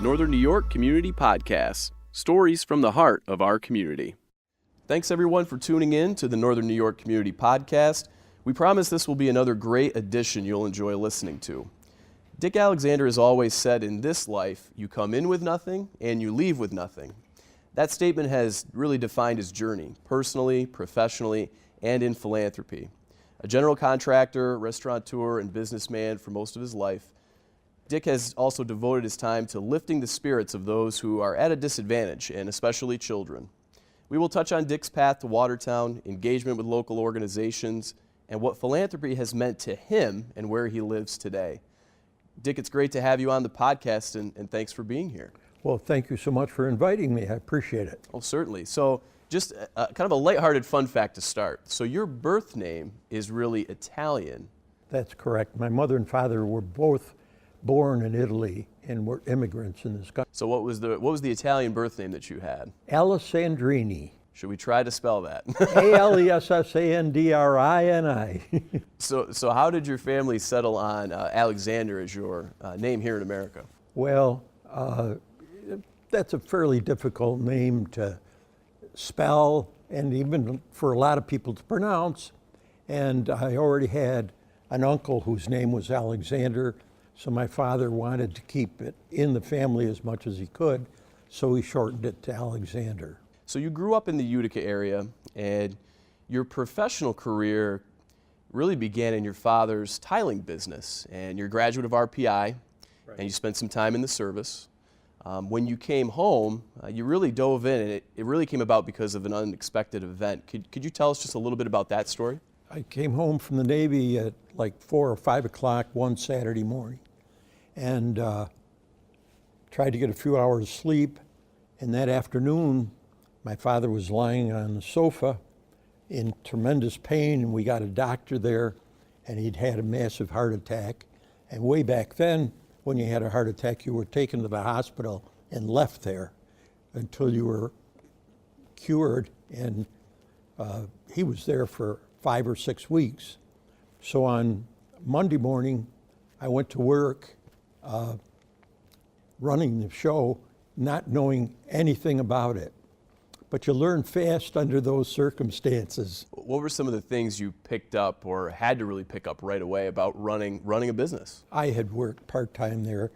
Northern New York Community Podcast, stories from the heart of our community. Thanks everyone for tuning in to the Northern New York Community Podcast. We promise this will be another great edition you'll enjoy listening to. Dick Alexander has always said, in this life, you come in with nothing and you leave with nothing. That statement has really defined his journey, personally, professionally, and in philanthropy. A general contractor, restaurateur, and businessman for most of his life, Dick has also devoted his time to lifting the spirits of those who are at a disadvantage, and especially children. We will touch on Dick's path to Watertown, engagement with local organizations, and what philanthropy has meant to him and where he lives today. Dick, it's great to have you on the podcast, and thanks for being here. Well, thank you so much for inviting me. I appreciate it. Oh, certainly. So just kind of a lighthearted fun fact to start. So your birth name is really Italian. That's correct. My mother and father were both born in Italy and were immigrants in this country. So what was the Italian birth name that you had? Alessandrini. Should we try to spell that? Alessandrini. So how did your family settle on Alexander as your name here in America? Well, that's a fairly difficult name to spell and even for a lot of people to pronounce. And I already had an uncle whose name was Alexander, so my father wanted to keep it in the family as much as he could, so he shortened it to Alexander. So you grew up in the Utica area, and your professional career really began in your father's tiling business, and you're a graduate of RPI, right. And you spent some time in the service. When you came home, you really dove in, and it really came about because of an unexpected event. Could you tell us just a little bit about that story? I came home from the Navy at like 4 or 5 o'clock one Saturday morning and tried to get a few hours sleep. And that afternoon, my father was lying on the sofa in tremendous pain, and we got a doctor there, and he'd had a massive heart attack. And way back then, when you had a heart attack, you were taken to the hospital and left there until you were cured. And he was there for 5 or 6 weeks. So on Monday morning, I went to work running the show, not knowing anything about it. But you learn fast under those circumstances. What were some of the things you picked up or had to really pick up right away about running a business? I had worked part-time there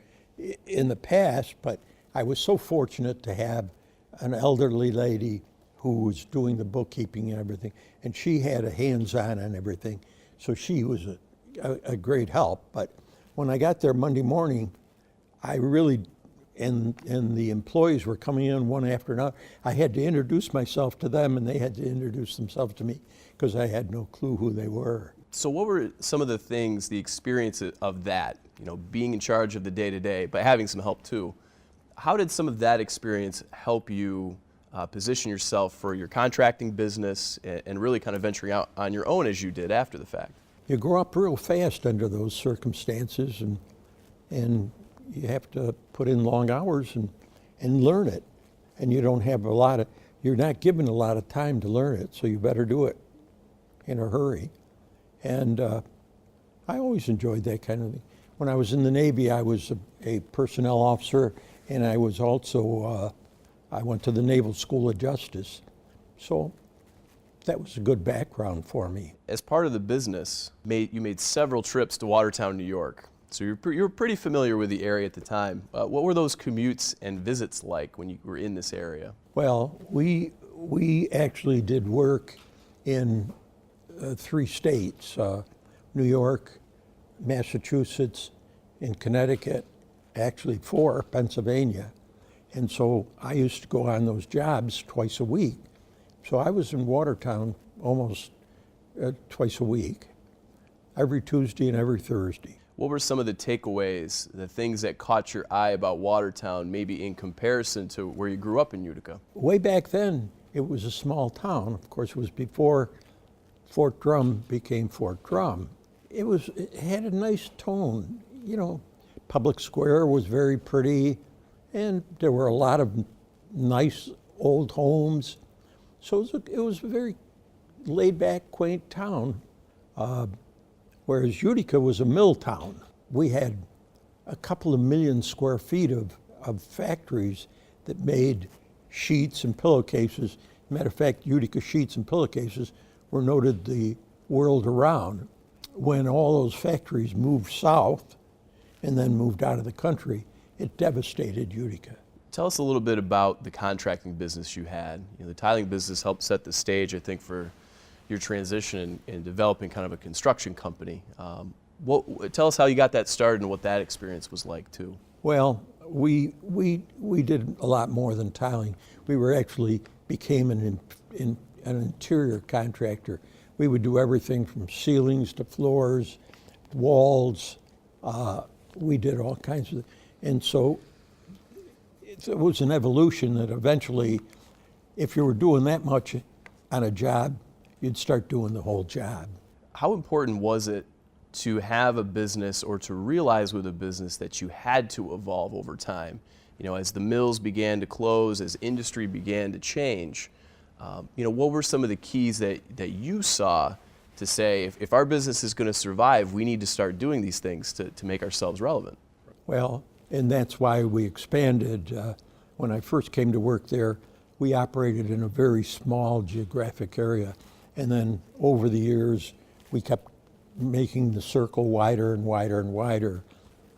in the past, but I was so fortunate to have an elderly lady who was doing the bookkeeping and everything, and she had a hands-on on everything, so she was a great help. But when I got there Monday morning, I really, and the employees were coming in one after another, I had to introduce myself to them, and they had to introduce themselves to me because I had no clue who they were. So what were some of the things, the experience of that, being in charge of the day-to-day, but having some help too? How did some of that experience help you position yourself for your contracting business and really kind of venturing out on your own as you did after the fact? You grow up real fast under those circumstances, and you have to put in long hours and learn it. And you don't have you're not given a lot of time to learn it, so you better do it in a hurry. And I always enjoyed that kind of thing. When I was in the Navy, I was a personnel officer, and I was also I went to the Naval School of Justice, so that was a good background for me. As part of the business, you made several trips to Watertown, New York, so you were pretty familiar with the area at the time. What were those commutes and visits like when you were in this area? Well, we actually did work in 3 states, New York, Massachusetts, and Connecticut, actually 4, Pennsylvania. And so I used to go on those jobs twice a week. So I was in Watertown almost twice a week, every Tuesday and every Thursday. What were some of the takeaways, the things that caught your eye about Watertown, maybe in comparison to where you grew up in Utica? Way back then, it was a small town. Of course, it was before Fort Drum became Fort Drum. It had a nice tone. Public Square was very pretty, and there were a lot of nice old homes. So it was a very laid-back, quaint town, whereas Utica was a mill town. We had a couple of million square feet of of factories that made sheets and pillowcases. Matter of fact, Utica sheets and pillowcases were noted the world around. When all those factories moved south and then moved out of the country, it devastated Utica. Tell us a little bit about the contracting business you had. The tiling business helped set the stage, I think, for your transition in developing kind of a construction company. Tell us how you got that started and what that experience was like too. Well, we did a lot more than tiling. We were actually became an interior contractor. We would do everything from ceilings to floors, walls. We did all kinds of, and so it was an evolution that eventually, if you were doing that much on a job, you'd start doing the whole job. How important was it to have a business or to realize with a business that you had to evolve over time? As the mills began to close, as industry began to change, what were some of the keys that you saw to say, if our business is going to survive, we need to start doing these things to make ourselves relevant? Well, and that's why we expanded. When I first came to work there, we operated in a very small geographic area. And then over the years, we kept making the circle wider and wider and wider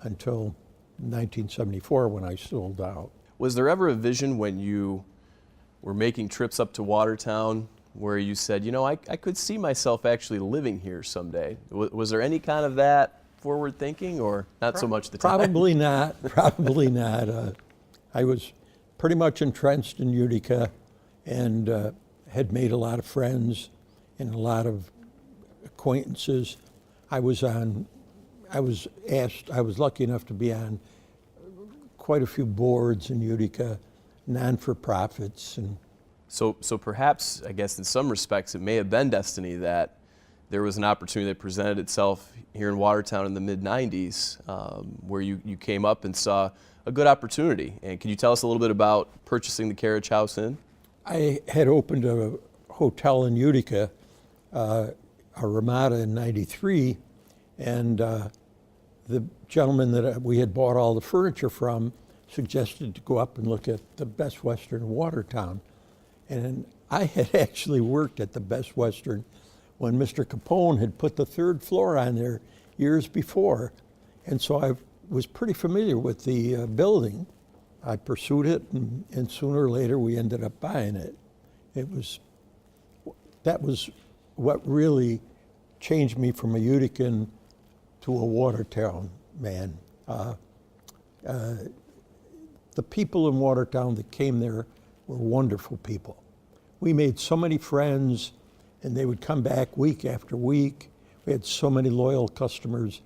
until 1974 when I sold out. Was there ever a vision when you were making trips up to Watertown where you said, I could see myself actually living here someday? Was there any kind of that forward thinking, or not so much the time? Probably not. Probably not. I was pretty much entrenched in Utica and had made a lot of friends and a lot of acquaintances. I was lucky enough to be on quite a few boards in Utica, non-for-profits. And so perhaps, I guess in some respects, it may have been destiny that there was an opportunity that presented itself here in Watertown in the mid-90s where you came up and saw a good opportunity. And can you tell us a little bit about purchasing the Carriage House Inn? I had opened a hotel in Utica, a Ramada in '93, and the gentleman that we had bought all the furniture from suggested to go up and look at the Best Western in Watertown. And I had actually worked at the Best Western when Mr. Capone had put the third floor on there years before. And so I was pretty familiar with the building. I pursued it, and sooner or later we ended up buying it. That was what really changed me from a Utican to a Watertown man. The people in Watertown that came there were wonderful people. We made so many friends, and they would come back week after week. We had so many loyal customers.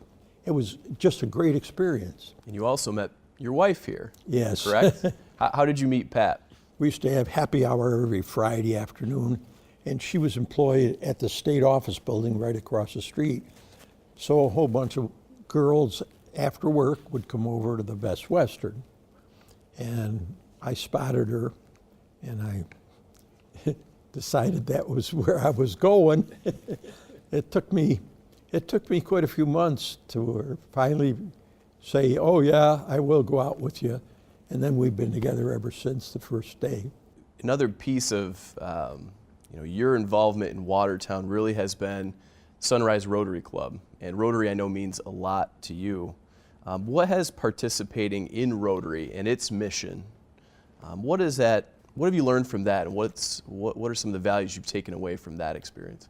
It was just a great experience. And you also met your wife here. Yes. Correct? How did you meet Pat? We used to have happy hour every Friday afternoon, and she was employed at the state office building right across the street. So a whole bunch of girls after work would come over to the Best Western. And I spotted her, and I decided that was where I was going. It took me quite a few months to finally say, oh yeah, I will go out with you. And then we've been together ever since the first day. Another piece of your involvement in Watertown really has been Sunrise Rotary Club. And Rotary, I know, means a lot to you. What has participating in Rotary and its mission, what have you learned from that, and what are some of the values you've taken away from that experience?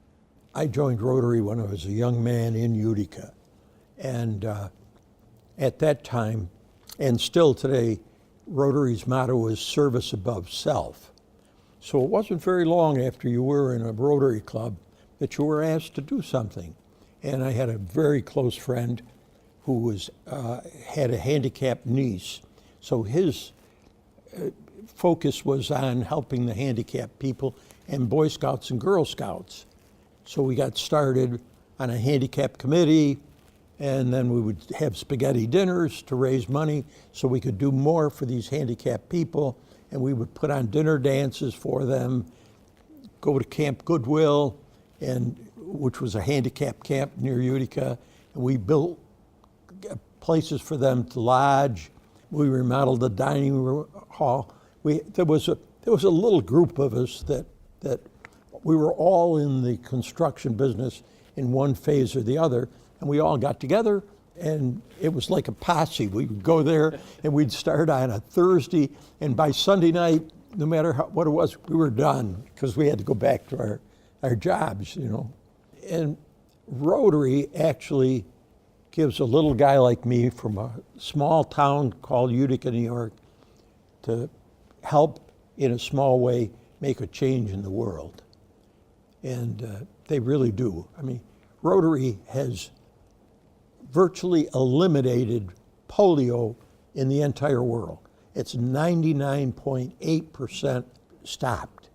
I joined Rotary when I was a young man in Utica. And at that time, and still today, Rotary's motto is service above self. So it wasn't very long after you were in a Rotary Club that you were asked to do something. And I had a very close friend who had a handicapped niece. So his focus was on helping the handicapped people and Boy Scouts and Girl Scouts. So we got started on a handicap committee, and then we would have spaghetti dinners to raise money so we could do more for these handicapped people, and we would put on dinner dances for them, go to Camp Goodwill, which was a handicap camp near Utica, and we built places for them to lodge. We remodeled the dining room hall. There was a little group of us that we were all in the construction business in one phase or the other, and we all got together, and it was like a posse. We would go there, and we'd start on a Thursday, and by Sunday night, no matter what it was, we were done because we had to go back to our jobs, you know. And Rotary actually gives a little guy like me from a small town called Utica, New York, to help in a small way make a change in the world. And they really do. I mean, Rotary has virtually eliminated polio in the entire world. It's 99.8% stopped.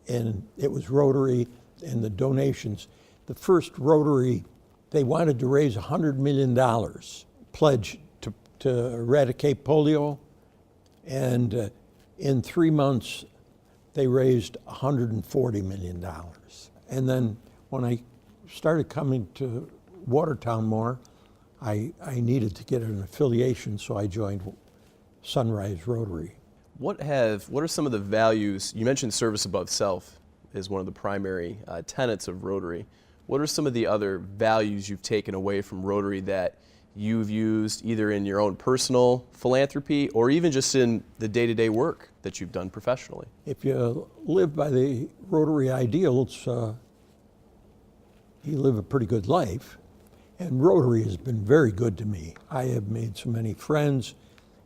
And it was Rotary and the donations. The first Rotary, they wanted to raise $100 million pledge to eradicate polio. And in 3 months, they raised $140 million. And then when I started coming to Watertown more, I needed to get an affiliation, so I joined Sunrise Rotary. What are some of the values? You mentioned service above self is one of the primary tenets of Rotary. What are some of the other values you've taken away from Rotary that you've used either in your own personal philanthropy or even just in the day-to-day work that you've done professionally? If you live by the Rotary ideals, you live a pretty good life. And Rotary has been very good to me. I have made so many friends,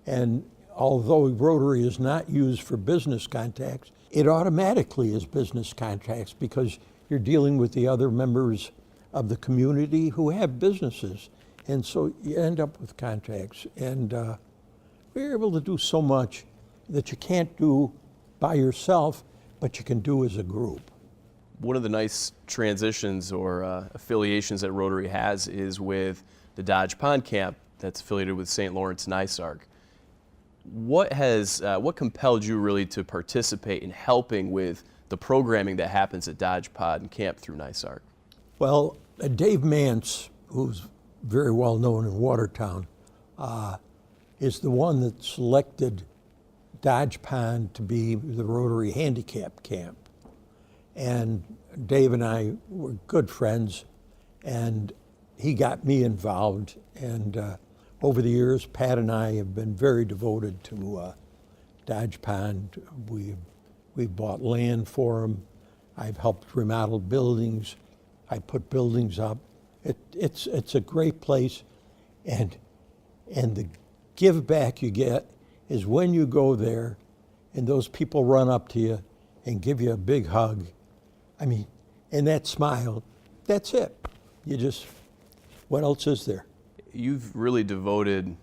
and although Rotary is not used for business contacts, it automatically is business contacts because you're dealing with the other members of the community who have businesses. And so you end up with contacts. And we're able to do so much that you can't do by yourself, but you can do as a group. One of the nice transitions or affiliations that Rotary has is with the Dodge Pond Camp that's affiliated with St. Lawrence NYSARC. What compelled you really to participate in helping with the programming that happens at Dodge Pond Camp through NYSARC? Well, Dave Mance, who's very well known in Watertown, is the one that selected Dodge Pond to be the Rotary Handicap Camp. And Dave and I were good friends, and he got me involved. And over the years, Pat and I have been very devoted to Dodge Pond. We bought land for him. I've helped remodel buildings. I put buildings up. It's a great place, and the give back you get is when you go there, and those people run up to you and give you a big hug. I mean, and that smile, that's it. What else is there? You've really devoted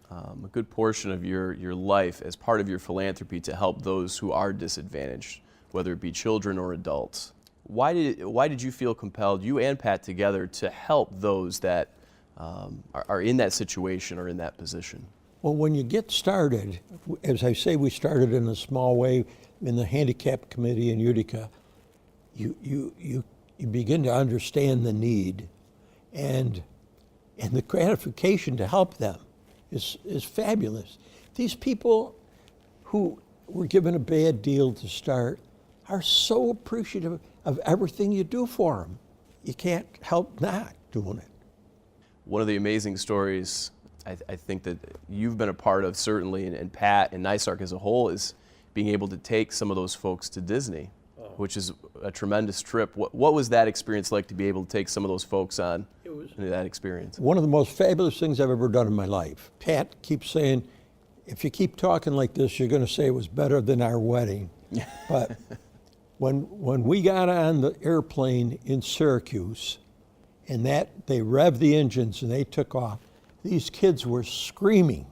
a good portion of your life as part of your philanthropy to help those who are disadvantaged, whether it be children or adults. Why did you feel compelled, you and Pat together, to help those that are in that situation or in that position? Well, when you get started, as I say, we started in a small way in the handicap committee in Utica. You begin to understand the need, and the gratification to help them is fabulous. These people who were given a bad deal to start are so appreciative of everything you do for them. You can't help not doing it. One of the amazing stories I think that you've been a part of, certainly, and Pat and NYSARC as a whole, is being able to take some of those folks to Disney, which is a tremendous trip. What was that experience like to be able to take some of those folks on that experience? One of the most fabulous things I've ever done in my life. Pat keeps saying, if you keep talking like this, you're going to say it was better than our wedding. But when we got on the airplane in Syracuse, and they revved the engines and they took off, these kids were screaming.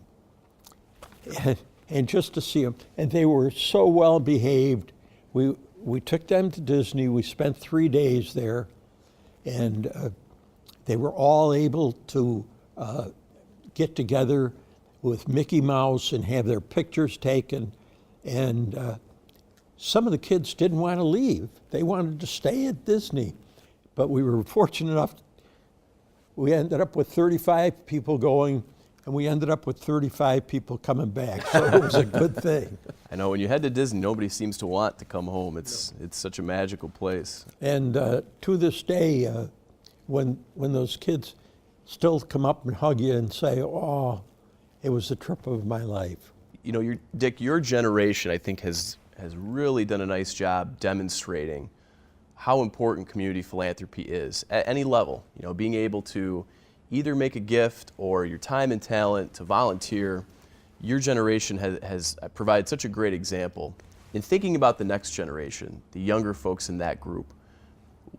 And just to see them, and they were so well behaved. We took them to Disney. We spent 3 days there, and they were all able to get together with Mickey Mouse and have their pictures taken. And some of the kids didn't want to leave. They wanted to stay at Disney. But we were fortunate enough, we ended up with 35 people going, And we ended up with 35 people coming back, so it was a good thing. I know when you head to Disney, nobody seems to want to come home. It's such a magical place. And to this day, when those kids still come up and hug you and say, "Oh, it was the trip of my life." You know, Dick, your generation, I think, has really done a nice job demonstrating how important community philanthropy is at any level. You know, being able to either make a gift or your time and talent to volunteer. Your generation has provided such a great example. In thinking about the next generation, the younger folks in that group,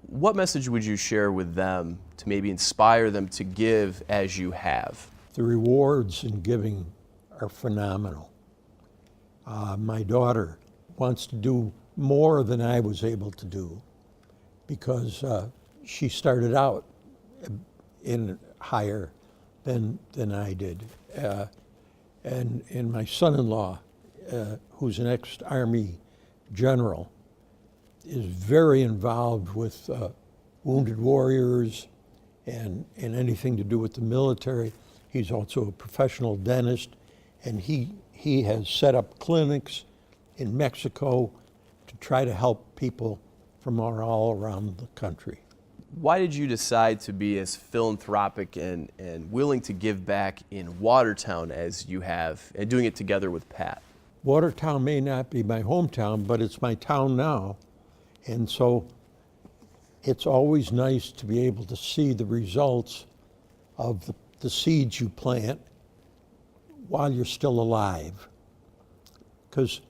what message would you share with them to maybe inspire them to give as you have? The rewards in giving are phenomenal. My daughter wants to do more than I was able to do because she started out in higher than I did. And my son-in-law, who's an ex-Army general, is very involved with wounded warriors and anything to do with the military. He's also a professional dentist, and he has set up clinics in Mexico to try to help people from all around the country. Why did you decide to be as philanthropic and willing to give back in Watertown as you have, and doing it together with Pat? Watertown may not be my hometown, but it's my town now. And so it's always nice to be able to see the results of the seeds you plant while you're still alive. Because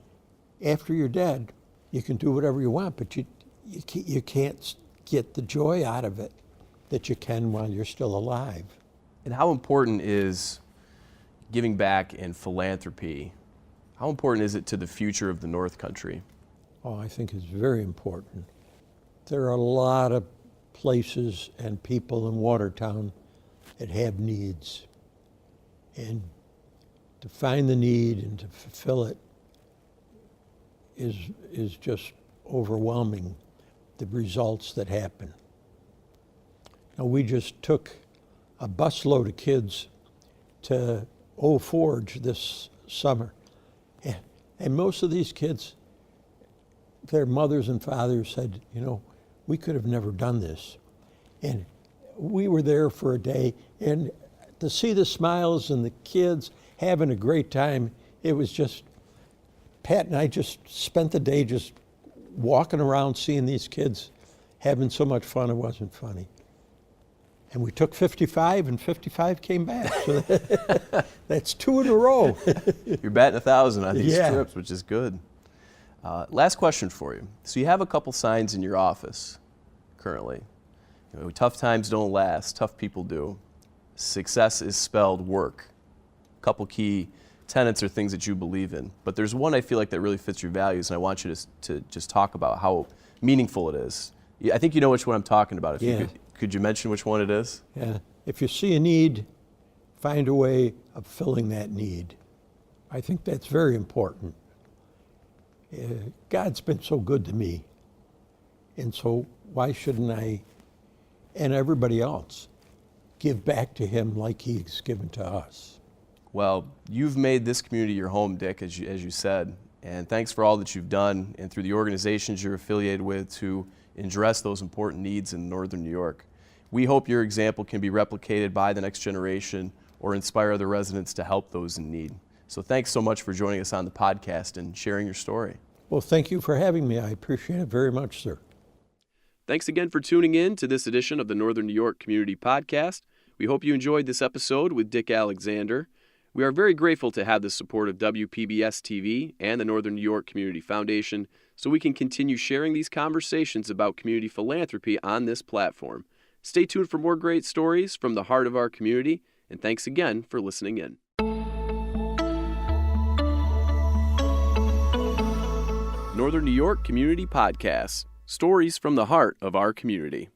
after you're dead, you can do whatever you want, but you can't get the joy out of it that you can while you're still alive. And how important is giving back and philanthropy? How important is it to the future of the North Country? Oh, I think it's very important. There are a lot of places and people in Watertown that have needs. And to find the need and to fulfill it is just overwhelming, the results that happen. Now, we just took a busload of kids to Old Forge this summer. And most of these kids, their mothers and fathers said, you know, we could have never done this. And we were there for a day, and to see the smiles and the kids having a great time, it was just, Pat and I just spent the day just walking around seeing these kids having so much fun, it wasn't funny. And we took 55, and 55 came back. So that's 2 in a row. You're batting 1,000 on these Yeah. trips, which is good. Last question for you. So you have a couple signs in your office currently. You know, tough times don't last, tough people do. Success is spelled work. A couple key tenets or things that you believe in. But there's one I feel like that really fits your values, and I want you to just talk about how meaningful it is. I think you know which one I'm talking about. If you could you mention which one it is? Yeah. If you see a need, find a way of filling that need. I think that's very important. God's been so good to me, and so why shouldn't I, and everybody else, give back to him like he's given to us? Well, you've made this community your home, Dick, as you said, and thanks for all that you've done and through the organizations you're affiliated with to address those important needs in Northern New York. We hope your example can be replicated by the next generation or inspire other residents to help those in need. So thanks so much for joining us on the podcast and sharing your story. Well, thank you for having me. I appreciate it very much, sir. Thanks again for tuning in to this edition of the Northern New York Community Podcast. We hope you enjoyed this episode with Dick Alexander. We are very grateful to have the support of WPBS TV and the Northern New York Community Foundation so we can continue sharing these conversations about community philanthropy on this platform. Stay tuned for more great stories from the heart of our community, and thanks again for listening in. Northern New York Community Podcast, stories from the heart of our community.